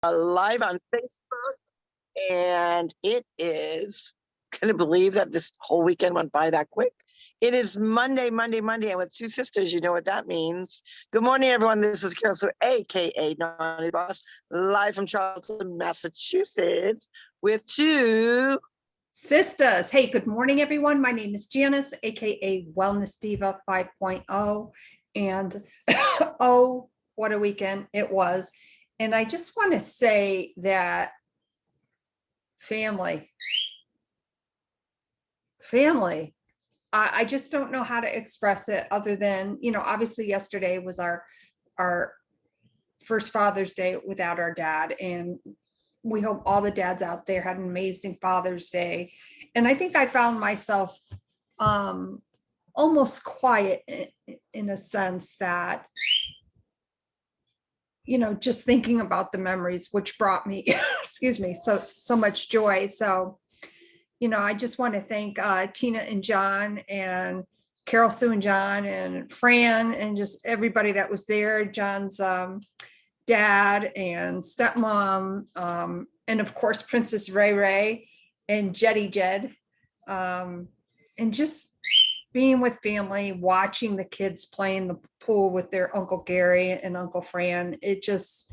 Live on Facebook, and it is going to believe that this whole weekend went by that quick. It is Monday, and with two sisters, you know what that means. Good morning, everyone. This is Carol, so AKA Naughty Boss, live from Charleston, Massachusetts, with two Sisters. Hey, good morning, everyone. My name is Janis, aka Wellness Diva 5.0. And oh, what a weekend it was. And I just want to say that family, I just don't know how to express it other than, obviously yesterday was our first Father's Day without our dad. And we hope all the dads out there had an amazing Father's Day. And I think I found myself almost quiet in a sense that, just thinking about the memories, which brought me, excuse me, so much joy. So, I just want to thank Tina and John and Carol, Sue and John and Fran and just everybody that was there. John's dad and stepmom, and of course, Princess Ray Ray and Jetty Jed, and just being with family, watching the kids play in the pool with their Uncle Gary and Uncle Fran. It just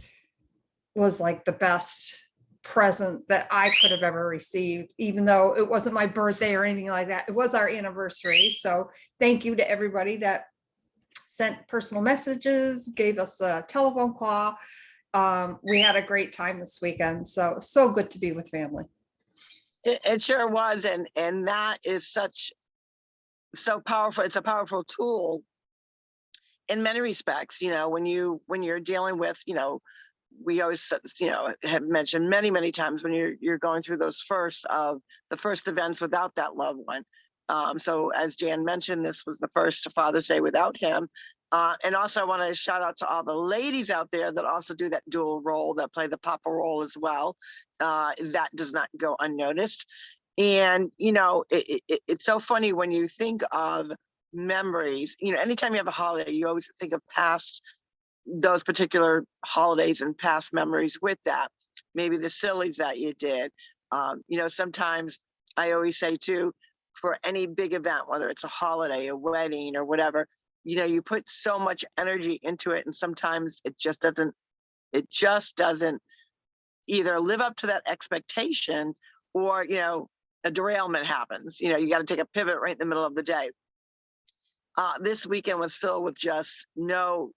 was like the best present that I could have ever received, even though it wasn't my birthday or anything like that. It was our anniversary. So thank you to everybody that sent personal messages, gave us a telephone call. We had a great time this weekend. So good to be with family. It sure was, and that is so powerful. It's a powerful tool in many respects. When you're dealing with, we always, have mentioned many times when you're going through the first events without that loved one. So as Jan mentioned, this was the first Father's Day without him. And also I want to shout out to all the ladies out there that also do that dual role, that play the papa role as well. That does not go unnoticed. And, it's so funny when you think of memories, anytime you have a holiday, you always think of those particular holidays and past memories with that, maybe the sillies that you did. Sometimes I always say too, for any big event, whether it's a holiday, a wedding or whatever, you put so much energy into it. And sometimes it just doesn't either live up to that expectation or, a derailment happens. You got to take a pivot right in the middle of the day. This weekend was filled with just no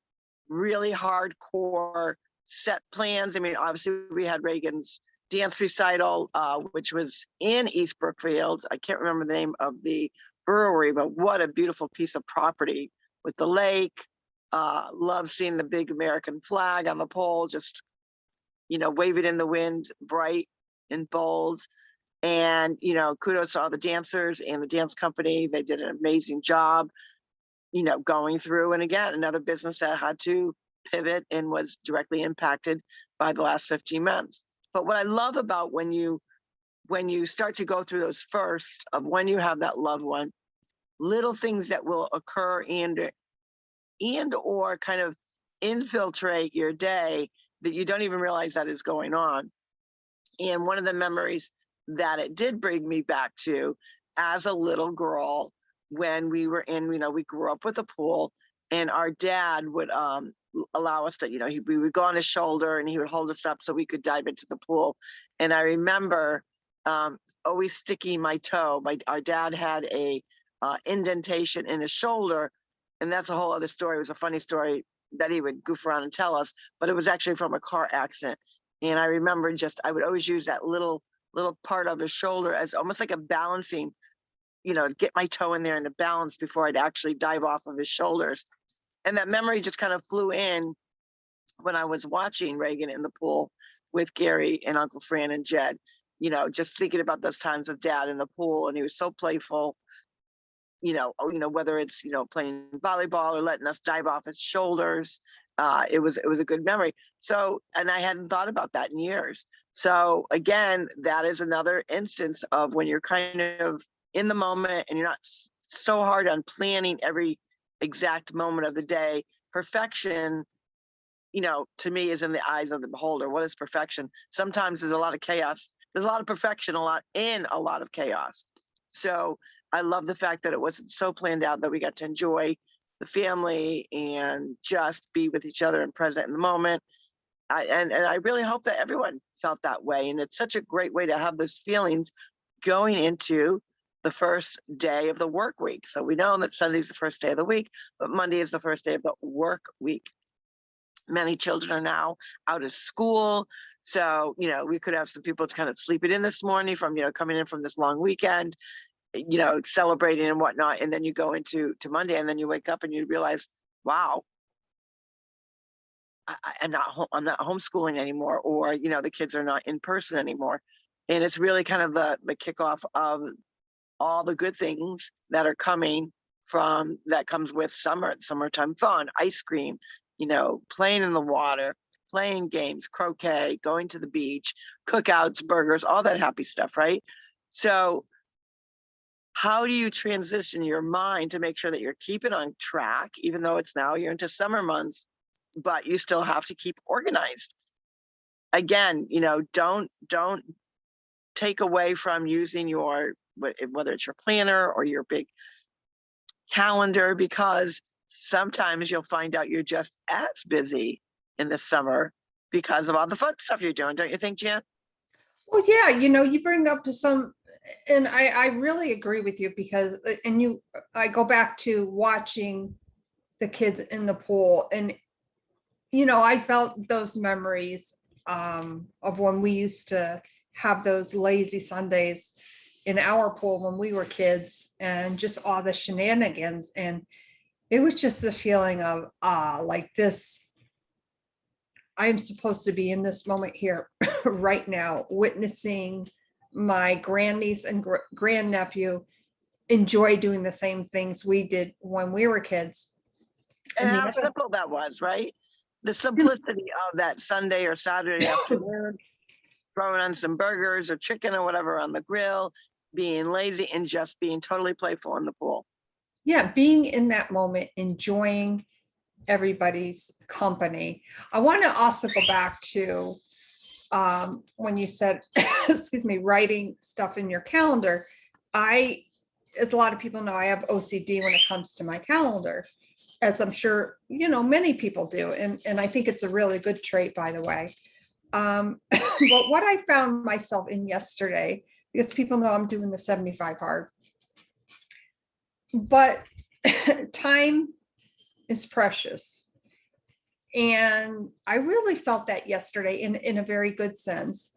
really hardcore set plans. I mean, obviously we had Reagan's dance recital, which was in East Brookfield. I can't remember the name of the brewery, but what a beautiful piece of property with the lake. Love seeing the big American flag on the pole, just, waving in the wind, bright and bold. And, kudos to all the dancers and the dance company. They did an amazing job, going through. And again, another business that had to pivot and was directly impacted by the last 15 months. But what I love about when you start to go through those first of when you have that loved one, little things that will occur and or kind of infiltrate your day that you don't even realize that is going on. And one of the memories that it did bring me back to as a little girl, when we were we grew up with a pool, and our dad would allow us to, we would go on his shoulder and he would hold us up so we could dive into the pool. And I remember always sticking my toe. Our dad had a indentation in his shoulder, and that's a whole other story. It was a funny story that he would goof around and tell us, but it was actually from a car accident. And I remember I would always use that little part of his shoulder as almost like a balancing, get my toe in there and to balance before I'd actually dive off of his shoulders. And that memory just kind of flew in when I was watching Reagan in the pool with Gary and Uncle Fran and Jed, just thinking about those times with Dad in the pool. And he was so playful, whether it's, playing volleyball or letting us dive off his shoulders. It was a good memory. So, and I hadn't thought about that in years. So again, that is another instance of when you're kind of in the moment and you're not so hard on planning every exact moment of the day. Perfection to me is in the eyes of the beholder. What is perfection? Sometimes there's a lot of chaos. There's a lot of perfection, a lot of chaos. So I love the fact that it wasn't so planned out, that we got to enjoy the family and just be with each other and present in the moment. And I really hope that everyone felt that way. And it's such a great way to have those feelings going into the first day of the work week. So we know that Sunday's the first day of the week, but Monday is the first day of the work week. Many children are now out of school. So, we could have some people to kind of sleep it in this morning from, coming in from this long weekend, celebrating and whatnot. And then you go into Monday, and then you wake up and you realize, wow, I'm not homeschooling anymore, or, the kids are not in person anymore. And it's really kind of the kickoff of all the good things that are coming that comes with summertime fun, ice cream, playing in the water, playing games, croquet, going to the beach, cookouts, burgers, all that happy stuff, right? So how do you transition your mind to make sure that you're keeping on track, even though you're into summer months, but you still have to keep organized? Again, don't take away from using whether it's your planner or your big calendar, because sometimes you'll find out you're just as busy in the summer because of all the fun stuff you're doing. Don't you think, Jan? Well, yeah, you bring up some, and I really agree with you, because, I go back to watching the kids in the pool, and, I felt those memories of when we used to have those lazy Sundays in our pool when we were kids, and just all the shenanigans. And it was just a feeling of, like this, I am supposed to be in this moment here right now, witnessing my grandniece and grandnephew enjoy doing the same things we did when we were kids. And how simple that was, right? The simplicity of that Sunday or Saturday afternoon, throwing on some burgers or chicken or whatever on the grill, being lazy and just being totally playful in the pool. Yeah, being in that moment, enjoying everybody's company. I want to also go back to when you said, excuse me, writing stuff in your calendar. As a lot of people know, I have OCD when it comes to my calendar, as I'm sure, many people do. And I think it's a really good trait, by the way. But what I found myself in yesterday, because people know I'm doing the 75 hard, but time is precious. And I really felt that yesterday in a very good sense.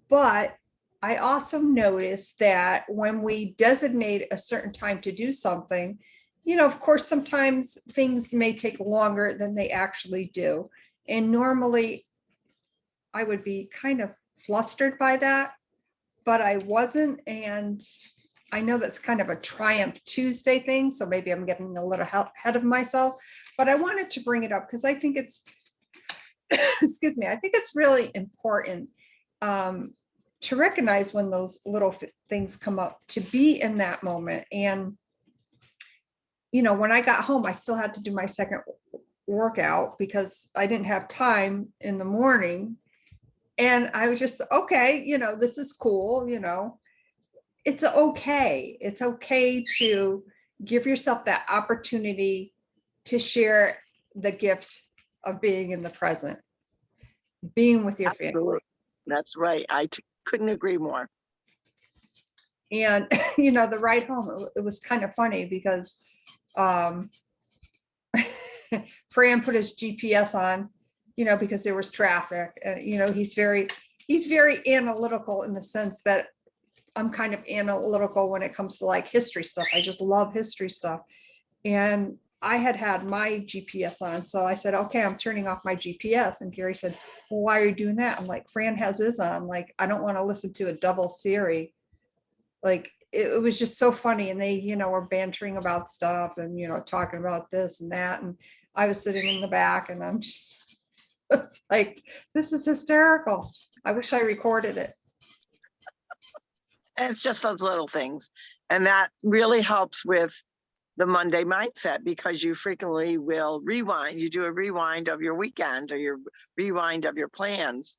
But I also noticed that when we designate a certain time to do something, of course, sometimes things may take longer than they actually do. And normally I would be kind of flustered by that, but I wasn't. And I know that's kind of a Triumph Tuesday thing, so maybe I'm getting a little ahead of myself, but I wanted to bring it up because I think it's, excuse me, I think it's really important to recognize when those little things come up, to be in that moment. And, when I got home, I still had to do my second workout because I didn't have time in the morning. And I was just, okay, this is cool, it's okay. It's okay to give yourself that opportunity to share the gift of being in the present, being with your family. That's right. I couldn't agree more. And, the ride home, it was kind of funny because Fran put his GPS on, because there was traffic. He's very analytical in the sense that I'm kind of analytical when it comes to like history stuff. I just love history stuff. And I had my GPS on. So I said, okay, I'm turning off my GPS. And Gary said, well, why are you doing that? I'm like, Fran has his on. Like, I don't want to listen to a double Siri. Like, it was just so funny. And they, were bantering about stuff and, talking about this and that. And I was sitting in the back and I'm just, it's like, this is hysterical. I wish I recorded it. And it's just those little things. And that really helps with the Monday mindset, because you frequently will rewind. You do a rewind of your weekend or your rewind of your plans.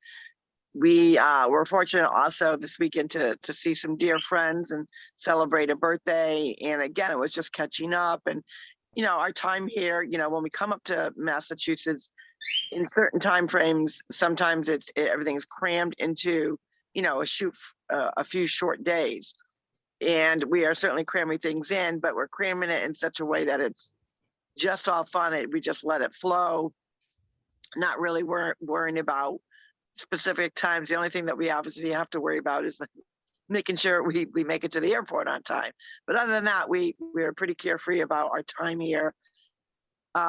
We were fortunate also this weekend to see some dear friends and celebrate a birthday. And again, it was just catching up. And, you know, our time here, you know, when we come up to Massachusetts in certain time frames, sometimes everything's crammed into, you know, a few short days. And we are certainly cramming things in, but we're cramming it in such a way that it's just all fun. We just let it flow, not really worrying about specific times. The only thing that we obviously have to worry about is making sure we make it to the airport on time. But other than that, we're pretty carefree about our time here,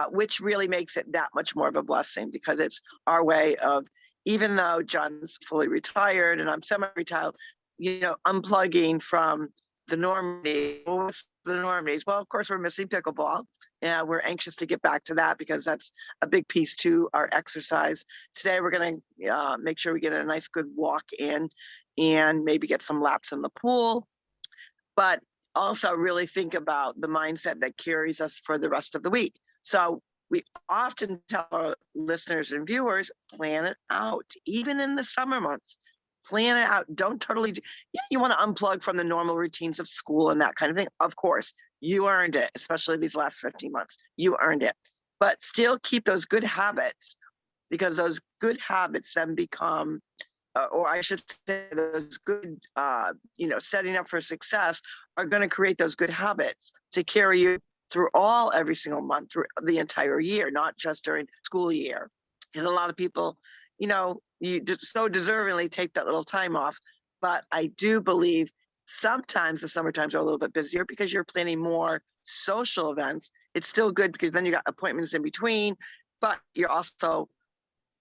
which really makes it that much more of a blessing, because it's our way of, even though John's fully retired and I'm semi-retired, you know, unplugging from the norm days. What's the norm days? Well, of course, we're missing pickleball. Yeah, we're anxious to get back to that because that's a big piece to our exercise. Today, we're going to make sure we get a nice, good walk in and maybe get some laps in the pool. But also really think about the mindset that carries us for the rest of the week. So we often tell our listeners and viewers, plan it out, even in the summer months. Plan it out. Don't totally yeah, you want to unplug from the normal routines of school and that kind of thing. Of course, you earned it, especially these last 15 months. You earned it. But still keep those good habits, because those good habits then become, or I should say, those good, you know, setting up for success are going to create those good habits to carry you through every single month, through the entire year, not just during school year. Because a lot of people, you know, you so deservingly take that little time off. But I do believe sometimes the summer times are a little bit busier because you're planning more social events. It's still good because then you got appointments in between, but you're also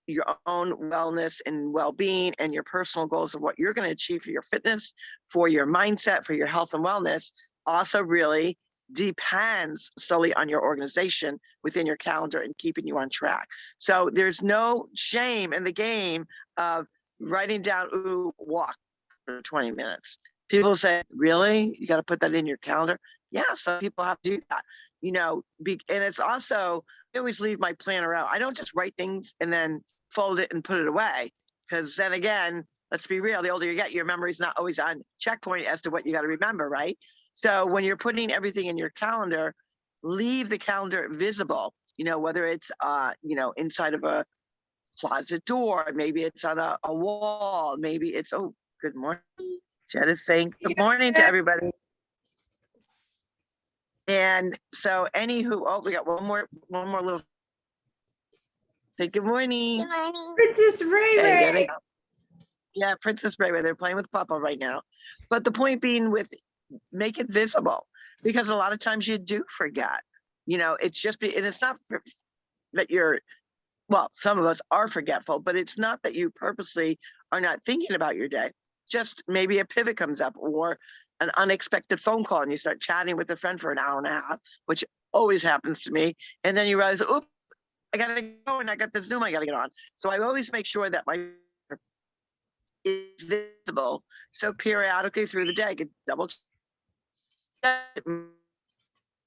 your own wellness and well-being and your personal goals of what you're going to achieve for your fitness, for your mindset, for your health and wellness also really depends solely on your organization within your calendar and keeping you on track. So there's no shame in the game of writing down, ooh, walk for 20 minutes. People say, really? You got to put that in your calendar? Yeah, some people have to do that. You know, and it's also, I always leave my planner out. I don't just write things and then fold it and put it away. Because then again, let's be real, the older you get, your memory's not always on checkpoint as to what you got to remember, right? So when you're putting everything in your calendar, leave the calendar visible, you know, whether it's, you know, inside of a closet door, maybe it's on a wall, maybe it's, oh, good morning. Janis saying good morning to everybody. And so anywho, oh, we got one more little, say good morning. Good morning. Princess Ray Okay, there they Ray. go. Yeah, Princess Ray Ray, they're playing with Papa right now. But the point being with, make it visible, because a lot of times you do forget, you know, it's just, and it's not that you're, well, some of us are forgetful, but it's not that you purposely are not thinking about your day. Just maybe a pivot comes up or an unexpected phone call and you start chatting with a friend for an hour and a half, which always happens to me. And then you realize, oops, I gotta go and I got this Zoom I gotta get on. So I always make sure that my is visible. So periodically through the day, I could double check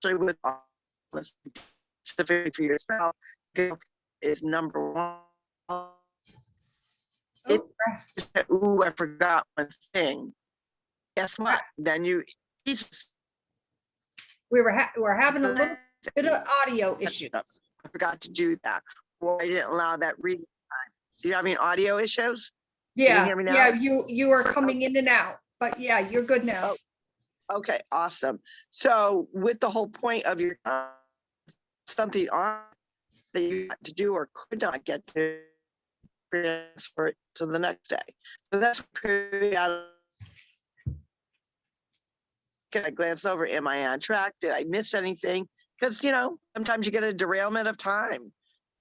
with specifically for yourself is number one. It, ooh, I forgot one thing. Guess what? Then We're having a little bit of audio issues. I forgot to do that, or I didn't allow that reading time. Do you have any audio issues? Can you Yeah, hear me now? yeah, you are coming in and out, but yeah, you're good now. Okay, awesome. So with the whole point of your something on that you had to do or could not get to, transfer it to the next day. So that's periodic. Can I glance over? Am I on track? Did I miss anything? Because, you know, sometimes you get a derailment of time.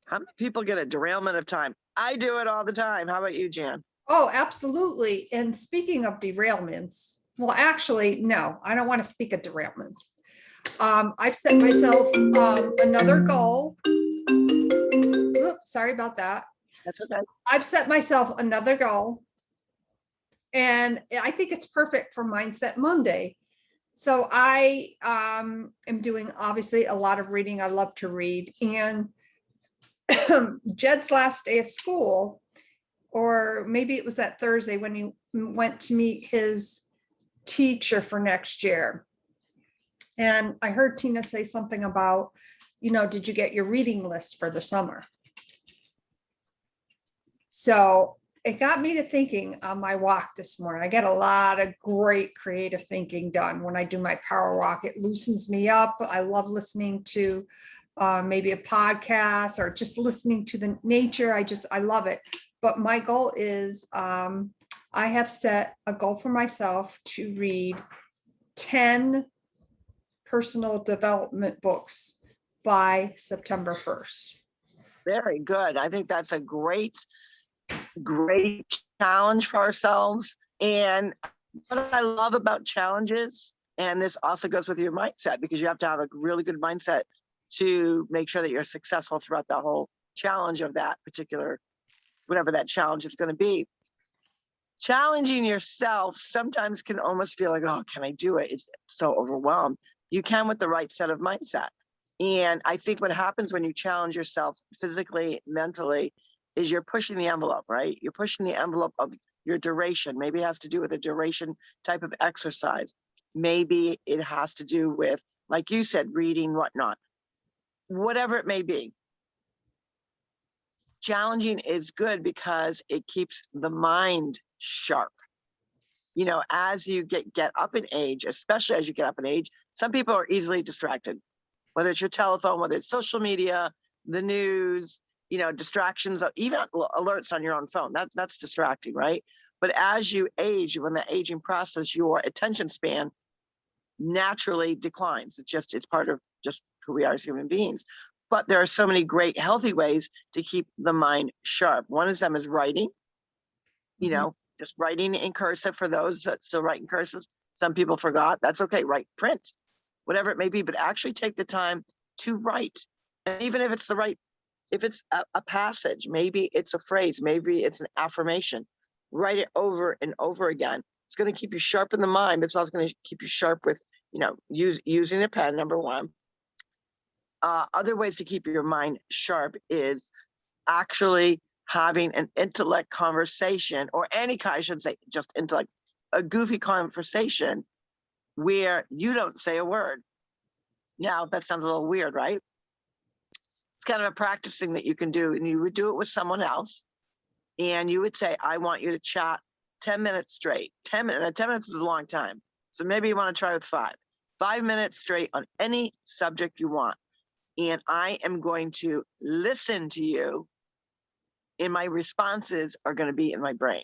How many people get a derailment of time? I do it all the time. How about you, Jan? Oh, absolutely. And speaking of derailments, well, actually, no, I don't want to speak of derailments. I've set myself another goal. Oops, sorry about that. That's okay. I've set myself another goal. And I think it's perfect for Mindset Monday. So I am doing obviously a lot of reading. I love to read. And Jed's last day of school, or maybe it was that Thursday when he went to meet his teacher for next year. And I heard Tina say something about, did you get your reading list for the summer? So it got me to thinking on my walk this morning. I get a lot of great creative thinking done when I do my power walk. It loosens me up. I love listening to maybe a podcast or just listening to the nature. I love it. But my goal is I have set a goal for myself to read 10 personal development books by September 1st. Very good. I think that's a great challenge for ourselves. And what I love about challenges, and this also goes with your mindset, because you have to have a really good mindset to make sure that you're successful throughout the whole challenge of that particular, whatever that challenge is going to be. Challenging yourself sometimes can almost feel like, oh, can I do it? It's so overwhelmed. You can with the right set of mindset. And I think what happens when you challenge yourself physically, mentally, is you're pushing the envelope, right? You're pushing the envelope of your duration. Maybe it has to do with a duration type of exercise. Maybe it has to do with, like you said, reading, whatnot, whatever it may be. Challenging is good because it keeps the mind sharp. As you get up in age, especially as you get up in age, some people are easily distracted, whether it's your telephone, whether it's social media, the news, distractions, even alerts on your own phone. That's distracting, right? But as you age, when the aging process, your attention span naturally declines. It's part of just who we are as human beings. But there are so many great healthy ways to keep the mind sharp. One of them is writing, just writing in cursive for those that still write in cursive. Some people forgot. That's okay. Write, print, whatever it may be, but actually take the time to write. And even if it's if it's a passage, maybe it's a phrase, maybe it's an affirmation, write it over and over again. It's going to keep you sharp in the mind, but it's also going to keep you sharp with, using a pen, number one. Other ways to keep your mind sharp is actually having an intellect conversation, or any kind, I should say, just intellect, a goofy conversation where you don't say a word. Now, that sounds a little weird, right? It's kind of a practice thing that you can do, and you would do it with someone else, and you would say, I want you to chat 10 minutes straight. 10 minutes, 10 minutes is a long time. So maybe you want to try with 5 minutes straight on any subject you want. And I am going to listen to you, and my responses are going to be in my brain.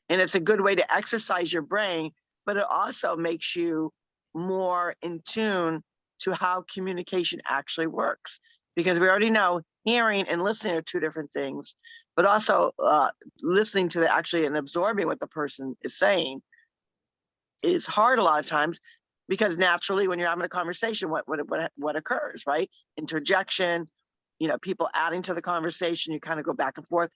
And it's a good way to exercise your brain, but it also makes you more in tune to how communication actually works. Because we already know hearing and listening are two different things, but also listening to actually and absorbing what the person is saying is hard a lot of times, because naturally when you're having a conversation, what occurs, right? Interjection, people adding to the conversation, you kind of go back and forth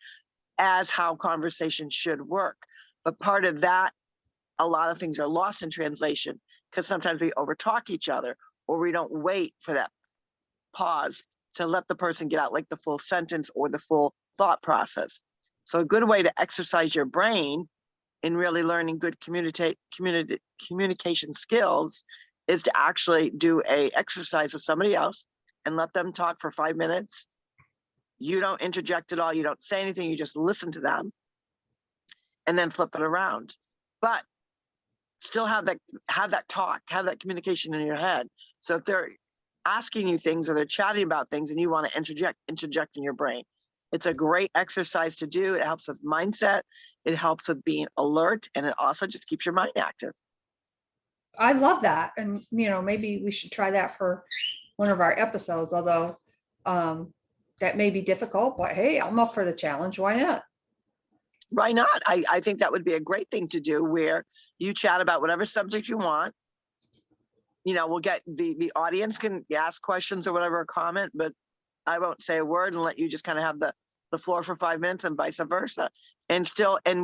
as how conversation should work. But part of that, a lot of things are lost in translation, because sometimes we overtalk each other, or we don't wait for that pause to let the person get out like the full sentence or the full thought process. So a good way to exercise your brain in really learning good communication skills is to actually do a exercise with somebody else and let them talk for 5 minutes. You don't interject at all. You don't say anything. You just listen to them and then flip it around. But still have that talk, have that communication in your head. So if they're asking you things or they're chatting about things and you want to interject in your brain, it's a great exercise to do. It helps with mindset. It helps with being alert, and it also just keeps your mind active. I love that. And, maybe we should try that for one of our episodes, although that may be difficult, but hey, I'm up for the challenge. Why not? Why not? I think that would be a great thing to do, where you chat about whatever subject you want. We'll get the audience can ask questions or whatever, comment, but I won't say a word and let you just kind of have the floor for 5 minutes, and vice versa. And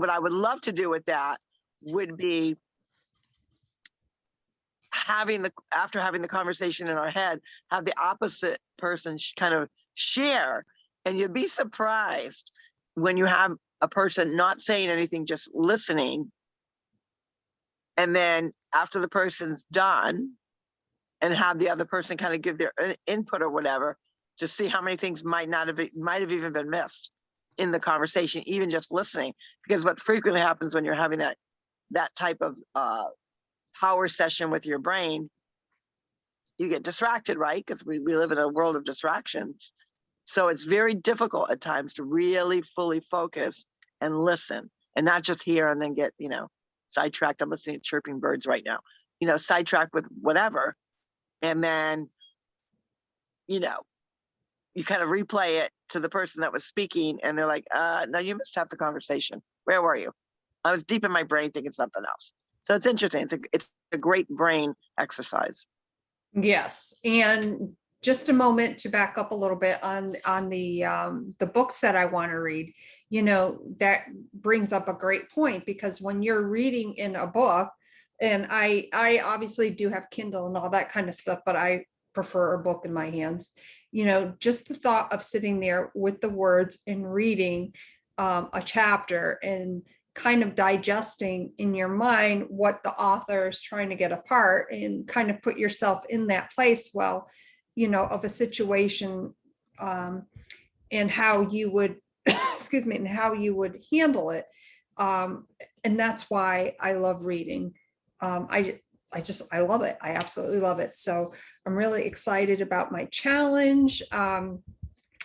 what I would love to do with that would be after having the conversation in our head, have the opposite person kind of share. And you'd be surprised when you have a person not saying anything, just listening. And then after the person's done, and have the other person kind of give their input or whatever, to see how many things might have even been missed in the conversation, even just listening. Because what frequently happens when you're having that type of power session with your brain, you get distracted, right? Because we live in a world of distractions. So it's very difficult at times to really fully focus and listen, and not just hear and then get, sidetracked. I'm listening to chirping birds right now, sidetracked with whatever. And then, you kind of replay it to the person that was speaking, and they're like, no, you missed half the conversation. Where were you? I was deep in my brain thinking something else. So it's interesting. It's a great brain exercise. Yes. And just a moment to back up a little bit on the books that I want to read, that brings up a great point, because when you're reading in a book, and I obviously do have Kindle and all that kind of stuff, but I prefer a book in my hands. Just the thought of sitting there with the words and reading a chapter and kind of digesting in your mind what the author is trying to get apart, and kind of put yourself in that place, of a situation, and how you would, excuse me, and how you would handle it. And that's why I love reading. I love it. I absolutely love it. So I'm really excited about my challenge.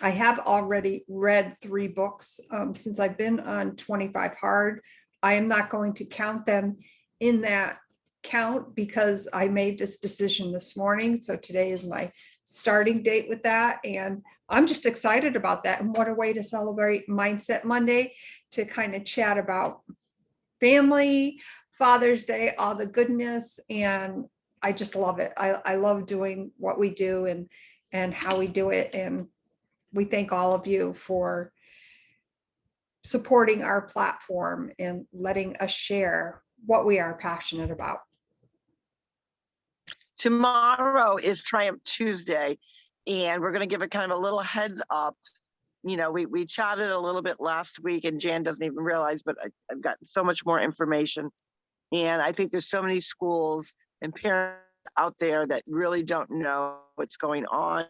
I have already read 3 books since I've been on 25 Hard. I am not going to count them in that count, because I made this decision this morning. So today is my starting date with that. And I'm just excited about that. And what a way to celebrate Mindset Monday, to kind of chat about family, Father's Day, all the goodness. And I just love it. I love doing what we do and how we do it. And we thank all of you for supporting our platform and letting us share what we are passionate about. Tomorrow is Triumph Tuesday, and we're going to give it kind of a little heads up. We chatted a little bit last week, and Jan doesn't even realize, but I've gotten so much more information. And I think there's so many schools and parents out there that really don't know what's going on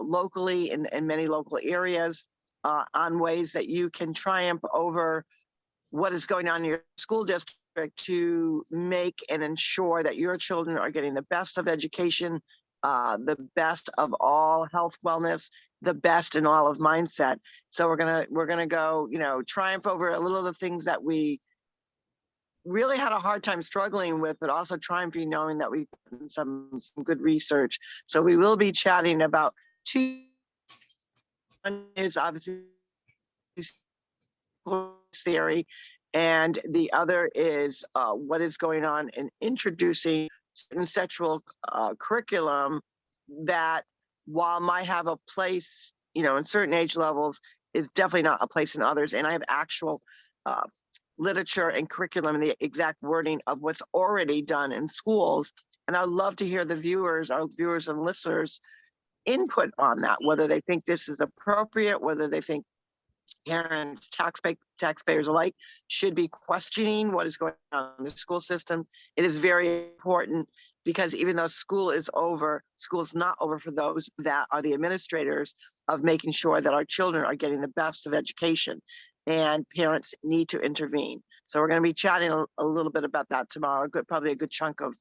locally in many local areas, on ways that you can triumph over what is going on in your school district to make and ensure that your children are getting the best of education, the best of all health, wellness, the best in all of mindset. So we're gonna go, triumph over a little of the things that we really had a hard time struggling with, but also triumphing knowing that we've done some good research. So we will be chatting about 2 is obviously theory, and the other is what is going on in introducing certain sexual curriculum that, while might have a place, in certain age levels, is definitely not a place in others. And I have actual literature and curriculum and the exact wording of what's already done in schools. And I'd love to hear our viewers and listeners input on that, whether they think this is appropriate, whether they think parents, taxpayers alike should be questioning what is going on in the school systems. It is very important, because even though school is over, school is not over for those that are the administrators of making sure that our children are getting the best of education, and parents need to intervene. So we're going to be chatting a little bit about that tomorrow, probably a good chunk of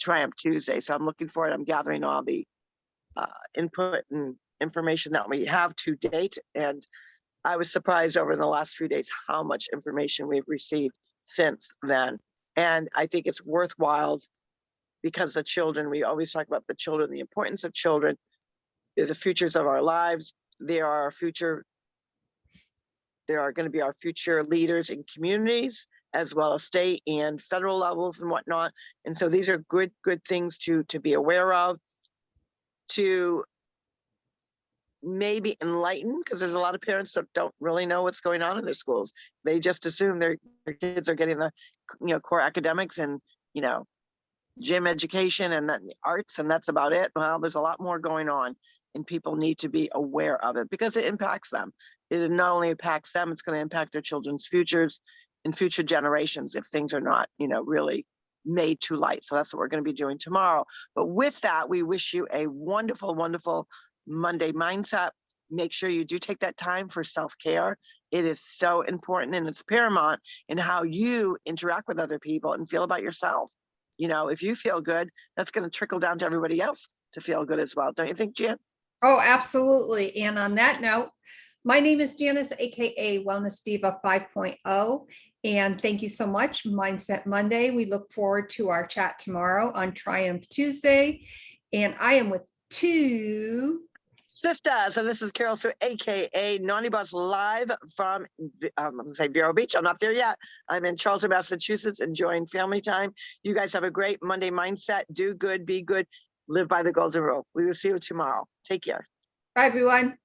Triumph Tuesday. So I'm looking forward. I'm gathering all the input and information that we have to date. And I was surprised over the last few days how much information we've received since then. And I think it's worthwhile, because the children, we always talk about the children, the importance of children. They're the futures of our lives. They are our future. They are going to be our future leaders in communities, as well as state and federal levels and whatnot. And so these are good things to be aware of, to maybe enlighten, because there's a lot of parents that don't really know what's going on in their schools. They just assume their kids are getting the core academics and gym education and then the arts, and that's about it. Well, there's a lot more going on, and people need to be aware of it because it impacts them. It not only impacts them, it's going to impact their children's futures and future generations if things are not, really made to light. So that's what we're going to be doing tomorrow. But with that, we wish you a wonderful, wonderful Monday mindset. Make sure you do take that time for self-care. It is so important, and it's paramount in how you interact with other people and feel about yourself. If you feel good, that's going to trickle down to everybody else to feel good as well. Don't you think, Jan? Oh, absolutely. And on that note, my name is Janis, aka Wellness Diva 5.0. And thank you so much, Mindset Monday. We look forward to our chat tomorrow on Triumph Tuesday. And I am with TwoSistas, and this is Carol Sue, aka Naughty Bus, live from I'm gonna say Vero Beach. I'm not there yet. I'm in Charlton, Massachusetts, enjoying family time. You guys have a great Monday mindset. Do good, be good, live by the golden rule. We will see you tomorrow. Take care. Bye, everyone.